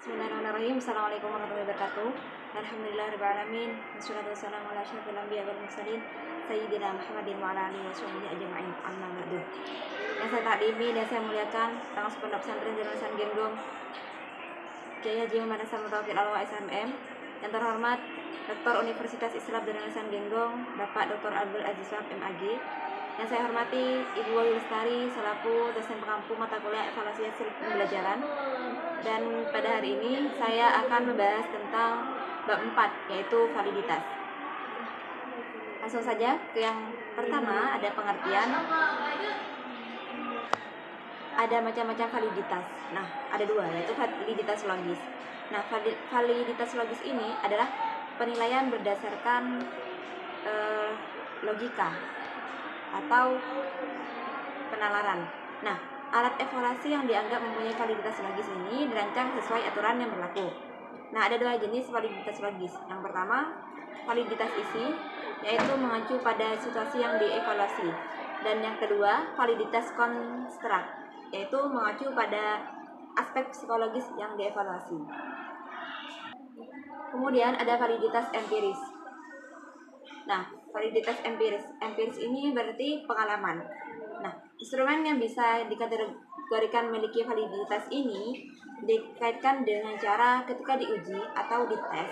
Bismillahirrahmanirrahim. Assalamualaikum warahmatullahi wabarakatuh. Alhamdulillahirabbil alamin. Wassalatu wassalamu ala asyrofil anbiya wal mursalin sayyidina Muhammadin wa ala alihi washabihi ajma'in. Amma ba'du. Yang saya takdimi dan saya muliakan langsung Pondok Pesantren Darul Genggong Kiai Haji Muhammad Hasan Mutawakkil Alwa SMM. Yang terhormat Rektor Universitas Islam Darul Genggong Bapak Dr. Abdul Aziz Wahab MAG. Yang saya hormati Ibu Wayu Lestari selaku dosen pengampu mata kuliah evaluasi hasil pembelajaran. Dan pada hari ini saya akan membahas tentang bab 4, yaitu validitas. Langsung saja ke yang pertama, ada pengertian. Ada macam-macam validitas. Nah, ada dua, yaitu validitas logis. Nah, validitas logis ini adalah penilaian berdasarkan logika atau penalaran. Nah, alat evaluasi yang dianggap mempunyai validitas logis ini dirancang sesuai aturan yang berlaku. Nah, ada dua jenis validitas logis. Yang pertama, validitas isi, yaitu mengacu pada situasi yang dievaluasi. Dan yang kedua, validitas konstruk, yaitu mengacu pada aspek psikologis yang dievaluasi. Kemudian ada validitas empiris. Nah, validitas empiris ini berarti pengalaman. Nah, instrumen yang bisa dikategorikan memiliki validitas ini dikaitkan dengan cara ketika diuji atau dites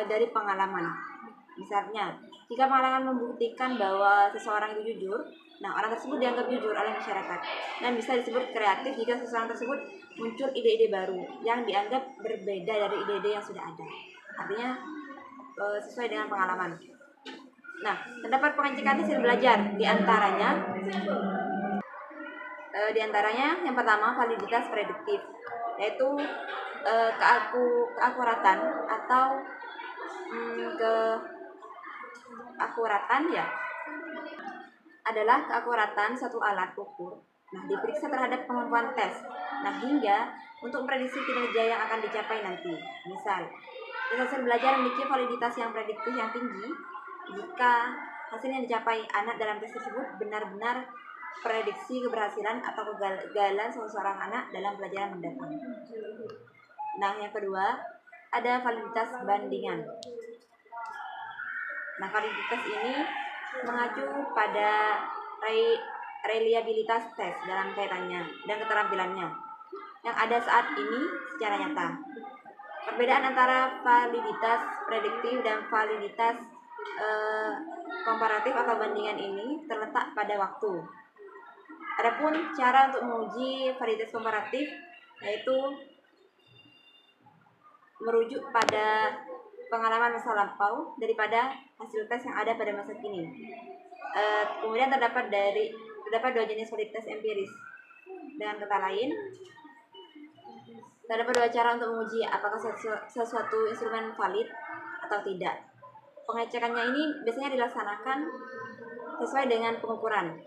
dari pengalaman. Misalnya, jika pengalaman membuktikan bahwa seseorang itu jujur, nah orang tersebut dianggap jujur oleh masyarakat dan bisa disebut kreatif jika seseorang tersebut muncul ide-ide baru yang dianggap berbeda dari ide-ide yang sudah ada. Artinya sesuai dengan pengalaman. Nah, terdapat pengecekan hasil belajar di antaranya yang pertama validitas prediktif, yaitu keakuratan atau keakuratan adalah keakuratan suatu alat ukur. Nah, diperiksa terhadap kemampuan tes. Nah, hingga untuk memprediksi kinerja yang akan dicapai nanti. Misal, hasil belajar memiliki validitas yang prediktif yang tinggi jika hasil yang dicapai anak dalam tes tersebut benar-benar prediksi keberhasilan atau kegagalan seorang anak dalam pelajaran mendatang. Nah, yang kedua, ada validitas bandingan. Nah, validitas ini mengacu pada reliabilitas tes dalam kaitannya dan keterampilannya yang ada saat ini secara nyata. Perbedaan antara validitas prediktif dan validitas komparatif atau bandingan ini terletak pada waktu. Adapun cara untuk menguji validitas komparatif yaitu merujuk pada pengalaman masa lampau daripada hasil tes yang ada pada masa kini. Kemudian terdapat dua jenis validitas empiris. Dengan kata lain, terdapat dua cara untuk menguji apakah sesuatu instrumen valid atau tidak. Pengecekannya ini biasanya dilaksanakan sesuai dengan pengukuran.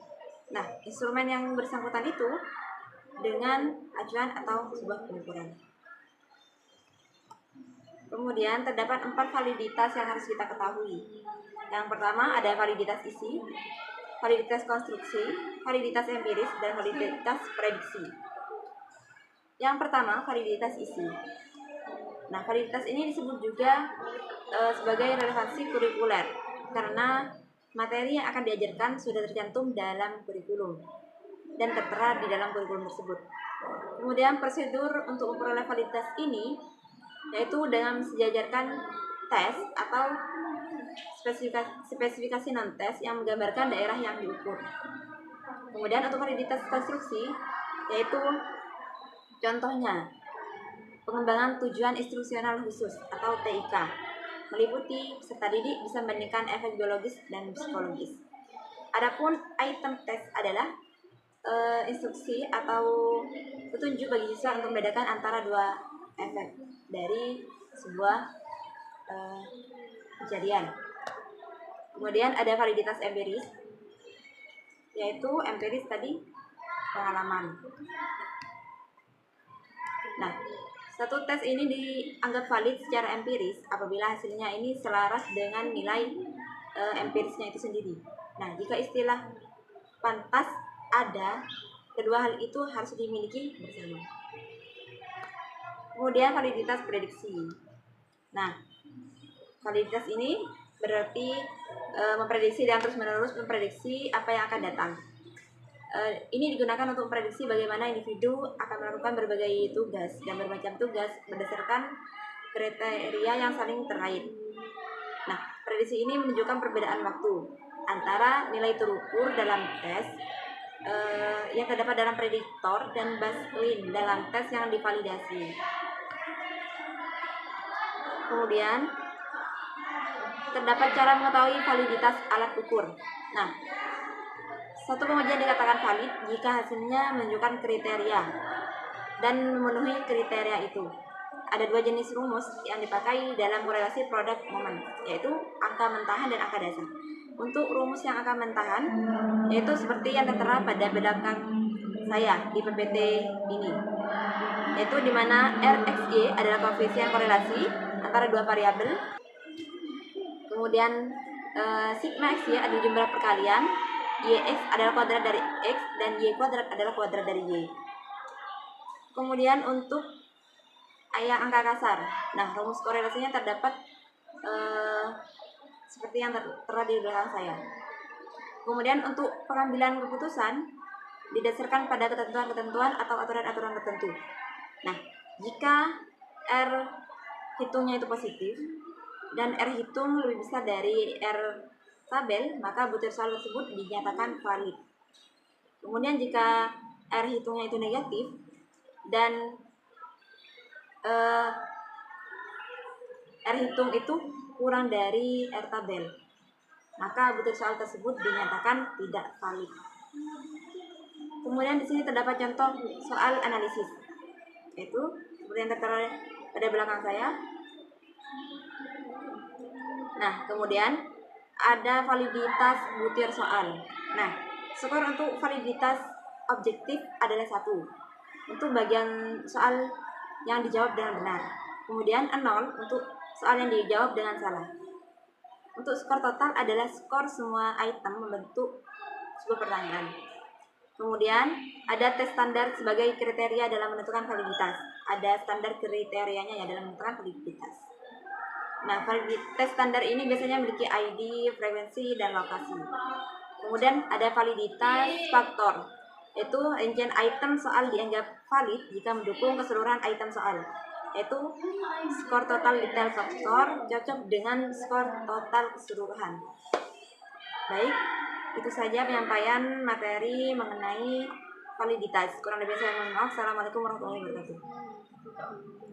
Nah, instrumen yang bersangkutan itu dengan acuan atau sebuah pengukuran. Kemudian terdapat 4 validitas yang harus kita ketahui. Yang pertama ada validitas isi, validitas konstruksi, validitas empiris, dan validitas prediksi. Yang pertama, validitas isi. Nah, validitas ini disebut juga sebagai relevansi kurikuler karena materi yang akan diajarkan sudah tercantum dalam kurikulum dan tertera di dalam kurikulum tersebut. Kemudian prosedur untuk memperoleh validitas ini yaitu dengan mensejajarkan tes atau spesifikasi non-tes yang menggambarkan daerah yang diukur. Kemudian untuk validitas konstruksi yaitu contohnya pengembangan tujuan instruksional khusus atau TIK, meliputi peserta didik bisa membandingkan efek biologis dan psikologis. Adapun item tes adalah instruksi atau petunjuk bagi siswa untuk membedakan antara dua efek dari sebuah kejadian. Kemudian ada validitas empiris, yaitu empiris tadi pengalaman. Nah, satu tes ini dianggap valid secara empiris apabila hasilnya ini selaras dengan nilai empirisnya itu sendiri. Nah, jika istilah pantas ada, kedua hal itu harus dimiliki bersama. Kemudian validitas prediksi. Nah, validitas ini berarti memprediksi dan terus-menerus memprediksi apa yang akan datang. Ini digunakan untuk memprediksi bagaimana individu akan melakukan berbagai tugas dan bermacam tugas berdasarkan kriteria yang saling terkait. Nah, prediksi ini menunjukkan perbedaan waktu antara nilai terukur dalam tes yang terdapat dalam prediktor dan baseline dalam tes yang divalidasi. Kemudian terdapat cara mengetahui validitas alat ukur. Nah, satu pengujian dikatakan valid jika hasilnya menunjukkan kriteria dan memenuhi kriteria itu. Ada dua jenis rumus yang dipakai dalam korelasi produk momen, yaitu angka mentahan dan angka dasar. Untuk rumus yang angka mentahan, yaitu seperti yang tertera pada belakang saya di PPT ini, yaitu di mana RxY adalah koefisien korelasi antara dua variabel. Kemudian sigma xy adalah jumlah perkalian, yx adalah kuadrat dari x, dan y kuadrat adalah kuadrat dari y. Kemudian untuk yang angka kasar, nah rumus korelasinya terdapat seperti yang tertera di belakang saya. Kemudian untuk pengambilan keputusan didasarkan pada ketentuan-ketentuan atau aturan-aturan tertentu. Nah, jika R hitungnya itu positif dan R hitung lebih besar dari R tabel, maka butir soal tersebut dinyatakan valid. Kemudian jika R hitungnya itu negatif dan R hitung itu kurang dari R tabel, maka butir soal tersebut dinyatakan tidak valid. Kemudian di sini terdapat contoh soal analisis, yaitu seperti yang tertera pada belakang saya. Nah, kemudian ada validitas butir soal. Nah, skor untuk validitas objektif adalah 1 untuk bagian soal yang dijawab dengan benar. Kemudian 0 untuk soal yang dijawab dengan salah. Untuk skor total adalah skor semua item membentuk sebuah pertanyaan. Kemudian ada tes standar sebagai kriteria dalam menentukan validitas. Ada standar kriterianya ya dalam menentukan validitas. Nah, tes standar ini biasanya memiliki ID, frekuensi, dan lokasi. Kemudian ada validitas faktor, yaitu rincian item soal dianggap valid jika mendukung keseluruhan item soal, yaitu skor total detail faktor cocok dengan skor total keseluruhan. Baik, itu saja penyampaian materi mengenai validitas. Kurang lebih saya mohon maaf. Assalamualaikum warahmatullahi wabarakatuh.